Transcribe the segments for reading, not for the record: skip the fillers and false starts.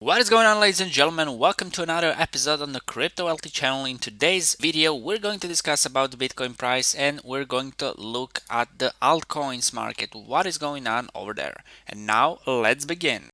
What is going on, ladies and gentlemen? Welcome to another episode on the Crypto LT channel. In today's video, we're going to discuss about the Bitcoin price and we're going to look at the altcoins market, what is going on over there. And now let's begin.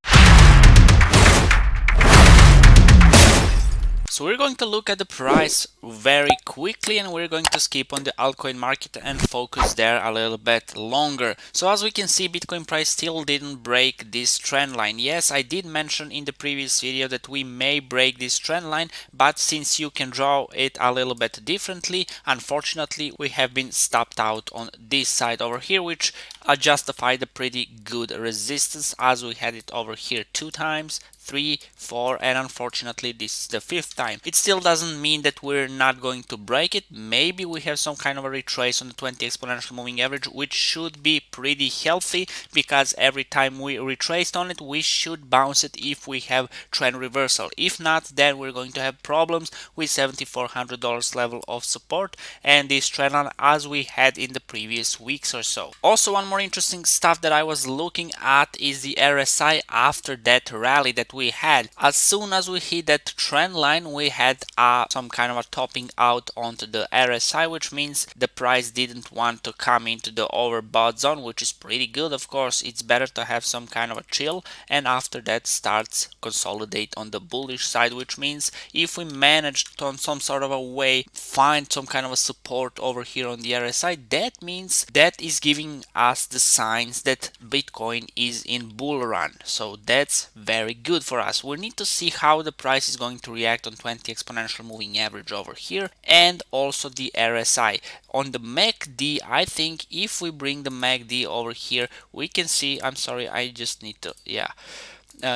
So we're going to look at the price very quickly and we're going to skip on the altcoin market and focus there a little bit longer. So as we can see, Bitcoin price still didn't break this trend line. Yes, I did mention in the previous video that we may break this trend line, but since you can draw it a little bit differently, unfortunately we have been stopped out on this side over here, which justified a pretty good resistance as we had it over here 2 times, 3, 4, and unfortunately this is the 5th time. It still doesn't mean that we're not going to break it. Maybe we have some kind of a retrace on the 20 exponential moving average, which should be pretty healthy, because every time we retraced on it we should bounce it if we have trend reversal. If not, then we're going to have problems with $7,400 level of support and this trend line as we had in the previous weeks or so. Also, one more interesting stuff that I was looking at is the RSI after that rally that we had. As soon as we hit that trend line, we had some kind of a topping out onto the RSI, which means the price didn't want to come into the overbought zone, which is pretty good. Of course, it's better to have some kind of a chill, and after that starts consolidate on the bullish side, which means if we manage to on some sort of a way find some kind of a support over here on the RSI, that means that is giving us the signs that Bitcoin is in bull run. So that's very good for us. We need to see how the price is going to react on 20 exponential moving average over here and also the RSI. On the MACD, I think if we bring the MACD over here, we can see, I'm sorry, I just need to,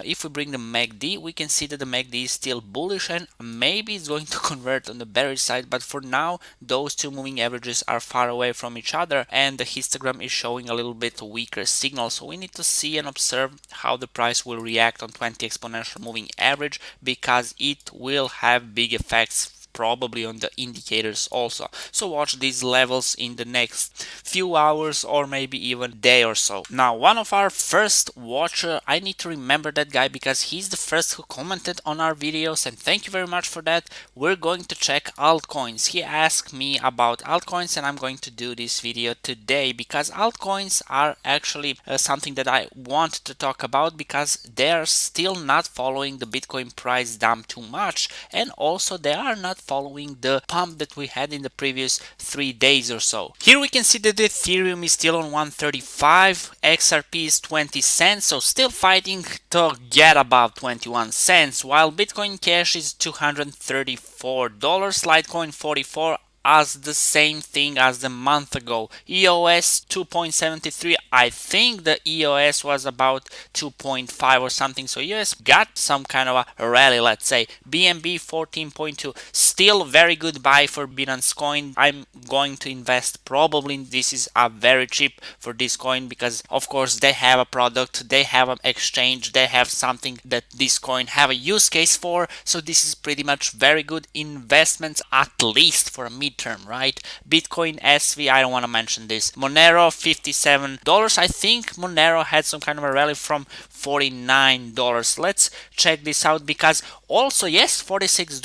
if we bring the MACD, we can see that the MACD is still bullish and maybe it's going to convert on the bearish side, but for now those two moving averages are far away from each other and the histogram is showing a little bit weaker signal. So we need to see and observe how the price will react on 20 exponential moving average, because it will have big effects probably on the indicators also. So watch these levels in the next few hours or maybe even day or so. Now, one of our first watcher, I need to remember that guy because he's the first who commented on our videos, and thank you very much for that. We're going to check altcoins. He asked me about altcoins and I'm going to do this video today because altcoins are actually something that I want to talk about, because they're still not following the Bitcoin price down too much, and also they are not following the pump that we had in the previous 3 days or so. Here we can see that Ethereum is still on 135, XRP is 20 cents, so still fighting to get above 21 cents, while BitcoinCash is $234, LiteCoin 44, as the same thing as the month ago. EOS 2.73. I think the EOS was about 2.5 or something, so EOS got some kind of a rally, let's say. BNB 14.2, still very good buy for BinanceCoin. I'm going to invest, probably this is a very cheap for this coin, because of course they have a product, they have an exchange, they have something that this coin have a use case for, so this is pretty much very good investments, at least for a midterm, right? Bitcoin SV, I don't want to mention this. Monero $57. I think Monero had some kind of a rally from $49. Let's check this out, because also, yes, $46.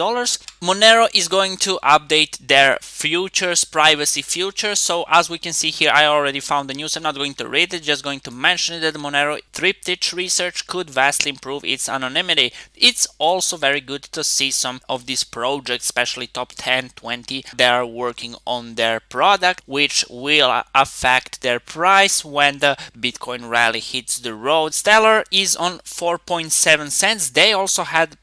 Monero is going to update their futures, privacy futures. So as we can see here, I already found the news. I'm not going to read it, just going to mention it, that Monero triptych research could vastly improve its anonymity. It's also very good to see some of these projects, especially top 10, 20, they are working on their product, which will affect their price when the Bitcoin rally hits the road. Stellar is on 4.7 cents. They also had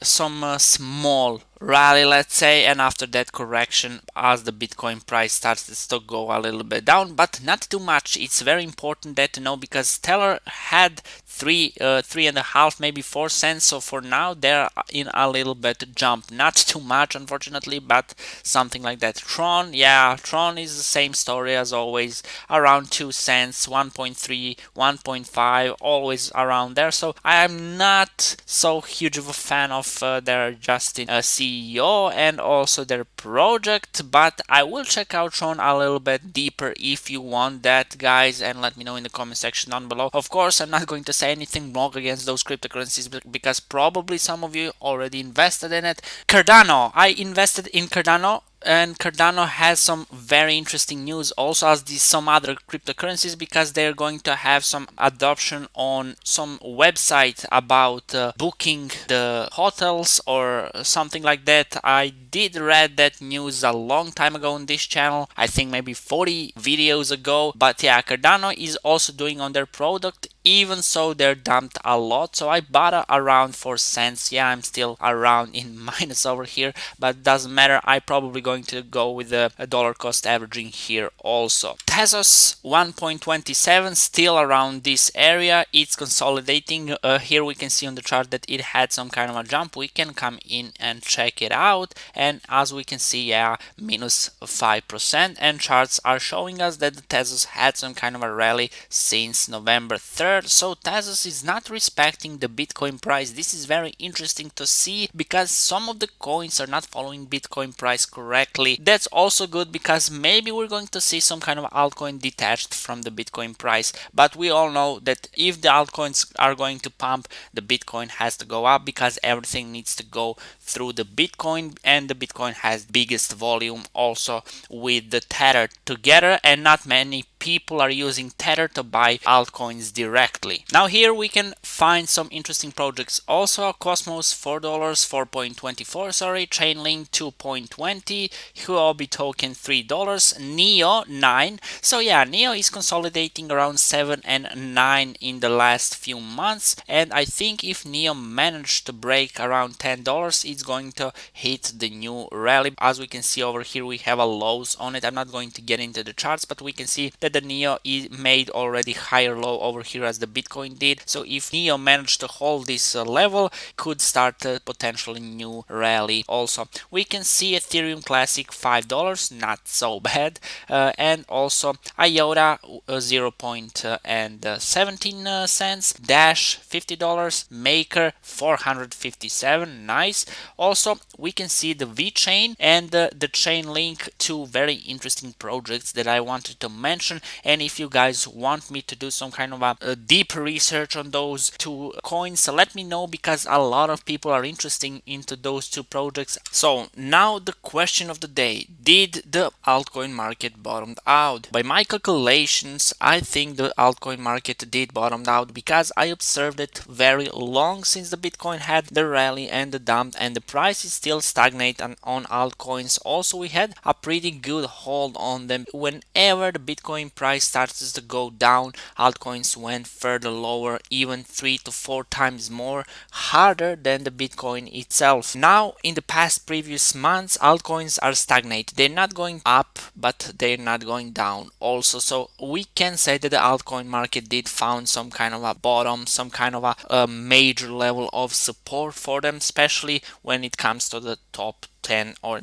some small rally, let's say, and after that correction as the Bitcoin price starts to go a little bit down, but not too much. It's very important that to know, because Stellar had 3.5, maybe 4 cents, so for now they're in a little bit jump, not too much unfortunately, but something like that. Tron, yeah, Tron is the same story as always, around 2 cents, 1.3, 1.5, always around there. So I am not so huge of a fan of their Justin CEO and also their project, but I will check out Tron a little bit deeper if you want that, guys, and let me know in the comment section down below. Of course, I'm not going to say say anything wrong against those cryptocurrencies because probably some of you already invested in it. Cardano, I invested in Cardano, and Cardano has some very interesting news also as some other cryptocurrencies, because they're going to have some adoption on some website about booking the hotels or something like that. I did read that news a long time ago on this channel, I think maybe 40 videos ago. But yeah, Cardano is also doing on their product. Even so, they're dumped a lot, so I bought around 4 cents. Yeah, I'm still around in minus over here, but doesn't matter. I probably going to go with a dollar cost averaging here also. Tezos 1.27, still around this area. It's consolidating. Here we can see on the chart that it had some kind of a jump. We can come in and check it out, and as we can see, yeah, minus 5%, and charts are showing us that the Tezos had some kind of a rally since November 3rd. So Tezos is not respecting the Bitcoin price. This is very interesting to see because some of the coins are not following Bitcoin price correctly. That's also good because maybe we're going to see some kind of altcoin detached from the Bitcoin price. But we all know that if the altcoins are going to pump, the Bitcoin has to go up because everything needs to go through the Bitcoin, and the Bitcoin has biggest volume also with the Tether together, and not many people are using Tether to buy altcoins directly. Now here we can find some interesting projects also. Cosmos $4, 4.24, sorry, ChainLink 2.20, Huobi token $3, Neo 9. So yeah, Neo is consolidating around 7 and 9 in the last few months, and I think if Neo managed to break around $10, it's going to hit the new rally. As we can see over here, we have a lows on it. I'm not going to get into the charts, but we can see that the Neo made already higher low over here as the Bitcoin did. So if Neo managed to hold this level, could start a potentially new rally also. We can see Ethereum Classic $5, not so bad, and also IOTA 0.17 cents, Dash $50, Maker 457, nice. Also we can see the VeChain and the ChainLink, two very interesting projects that I wanted to mention. And if you guys want me to do some kind of a deep research on those two coins, let me know, because a lot of people are interested into those two projects. So now the question of the day: did the altcoin market bottom out? By my calculations, I think the altcoin market did bottom out, because I observed it very long since the Bitcoin had the rally and the dump, and the price is still stagnant on altcoins. Also, we had a pretty good hold on them. Whenever the Bitcoin price starts to go down, altcoins went further lower, even 3 to 4 times more harder than the Bitcoin itself. Now in the past previous months, altcoins are stagnant. They're not going up, but they're not going down also. So we can say that the altcoin market did found some kind of a bottom, some kind of a major level of support for them, especially when it comes to the top 10 or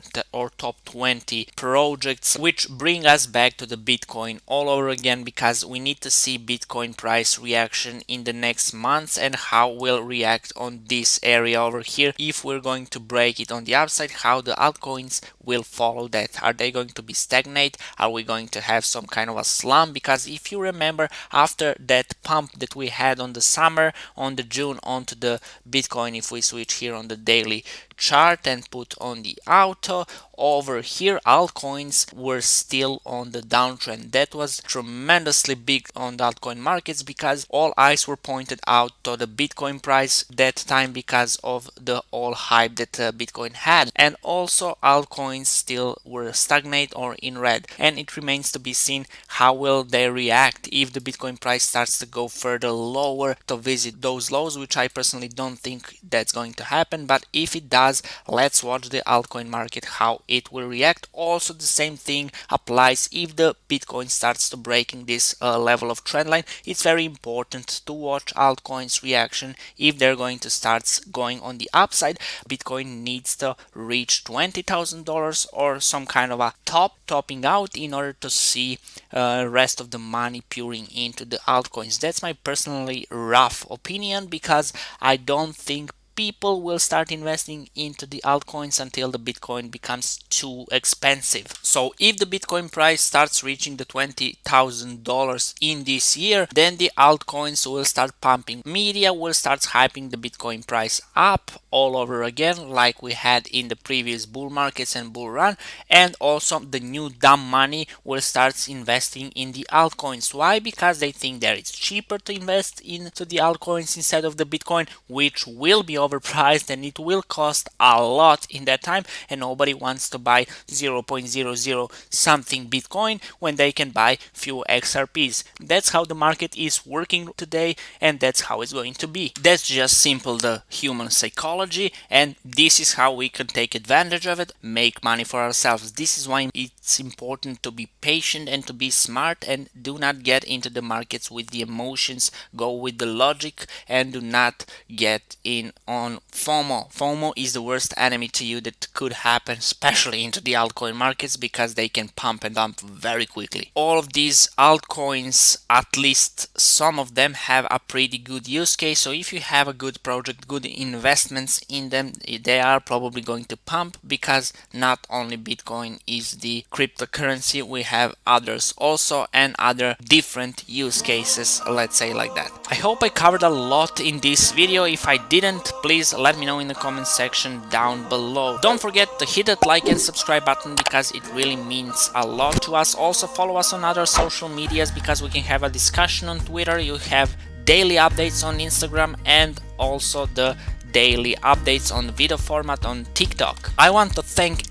top 20 projects, which bring us back to the Bitcoin all over again, because we need to see Bitcoin price reaction in the next months and how we'll react on this area over here. If we're going to break it on the upside, how the altcoins will follow that. Are they going to be stagnant? Are we going to have some kind of a slump? Because if you remember, after that pump that we had on the summer, on the June onto the Bitcoin, if we switch here on the daily chart and put on the auto over here, altcoins were still on the downtrend. That was tremendously big on the altcoin markets, because all eyes were pointed out to the Bitcoin price that time because of the all hype that Bitcoin had, and also altcoins still were stagnant or in red, and it remains to be seen how will they react if the Bitcoin price starts to go further lower to visit those lows, which I personally don't think that's going to happen. But if it does, let's watch the altcoin market how it will react. Also the same thing applies if the Bitcoin starts to breaking this level of trend line. It's very important to watch altcoins reaction. If they're going to start going on the upside, Bitcoin needs to reach $20,000 or some kind of a topping out in order to see rest of the money pouring into the altcoins. That's my personally rough opinion, because I don't think people will start investing into the altcoins until the Bitcoin becomes too expensive. So if the Bitcoin price starts reaching the $20,000 in this year, then the altcoins will start pumping. Media will start hyping the Bitcoin price up all over again, like we had in the previous bull markets and bull run, and also the new dumb money will start investing in the altcoins. Why? Because they think that it's cheaper to invest into the altcoins instead of the Bitcoin, which will be overpriced and it will cost a lot in that time, and nobody wants to buy 0.00 something Bitcoin when they can buy few XRPs. That's how the market is working today, and that's how it's going to be. That's just simple the human psychology, and this is how we can take advantage of it, make money for ourselves. This is why it's important to be patient and to be smart, and do not get into the markets with the emotions. Go with the logic and do not get in on FOMO. FOMO is the worst enemy to you that could happen, especially into the altcoin markets, because they can pump and dump very quickly. All of these altcoins, at least some of them, have a pretty good use case. So if you have a good project, good investments in them, they are probably going to pump, because not only Bitcoin is the cryptocurrency, we have others also and other different use cases, let's say like that. I hope I covered a lot in this video. If I didn't, please let me know in the comment section down below. Don't forget to hit that like and subscribe button, because it really means a lot to us. Also follow us on other social medias, because we can have a discussion on Twitter. You have daily updates on Instagram, and also the daily updates on video format on TikTok. I want to thank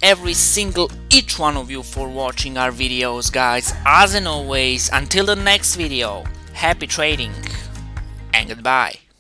each one of you for watching our videos, guys. As and always, until the next video, happy trading and goodbye.